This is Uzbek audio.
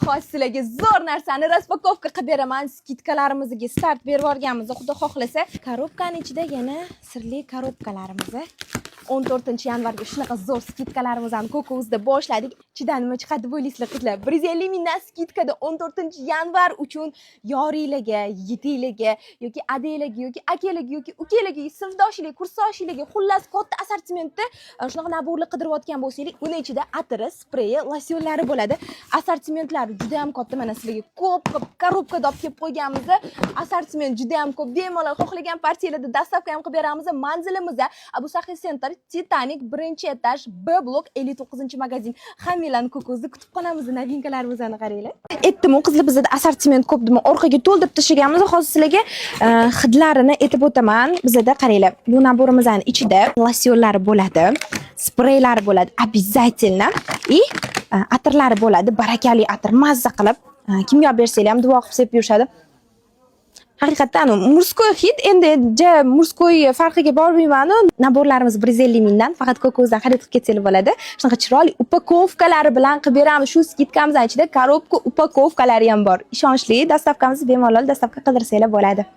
hozir sizlarga zo'r narsani raspakovka qilib beraman. Skidkalarimizga start berib yuborganmiz. Xudo xohlasa, korobkaning ichida yana sirli korobkalarimiz. 14-yanvarga shunaqa zo'r skidkalarimizni Kokosda boshladik. Ichidan nima chiqadi deb o'ylaysizlar qizlar? 150 mingdan skidkada 14-yanvar uchun yoringlarga, yigitlarga yoki adanglarga yoki akalarga yoki ukalarga, sinfdoshilarga, kursdoshilarga, xullas katta assortimentda shunaqa naborlar qidirayotgan bo'lsangiz, uni ichida atiri, spreyi, losyonlari bo'ladi. Assortimentlari juda ham katta. Mana sizlarga ko'p korobkada olib kelib qo'yganmiz. Assortiment juda ham ko'p. Bemalol xohlagan partiyalarda dastavka ham qilib beramiz. Manzilimizda Abu Sahiy Center, Titanic, 1-etaj, B blok, 59-magazin. Hammalarni Kokosda kutib qolamiz. Novinkalarimizni qaranglar. Aytdim, qizlar bizda assortiment ko'p deb orqaga to'ldirib tashlaganmiz. Hozir sizlarga hidlarini aytib o'taman. Bizda qaranglar, bu naborimizning ichida losyonlari bo'ladi, spreylari bo'ladi, обязательно. И atirlari bo'ladi, barakali atir, mazza qilib. Kimga bersanglar ham duo qilib sepib yurishadi. Haqiqatan murskoy hid, endi murskoy farqiga bormayman. Naborlarimiz 150 mingdan, faqat Kokosdan xarid qilib ketsanglar bo'ladi. Shunaqa chiroyli upakovkalari bilan qilib beramiz. Shu skidkamizning ichida korobka upakovkalari ham bor. Ishonchli, dastavkamizni bemalol dastavka qidirsanglar bo'ladi.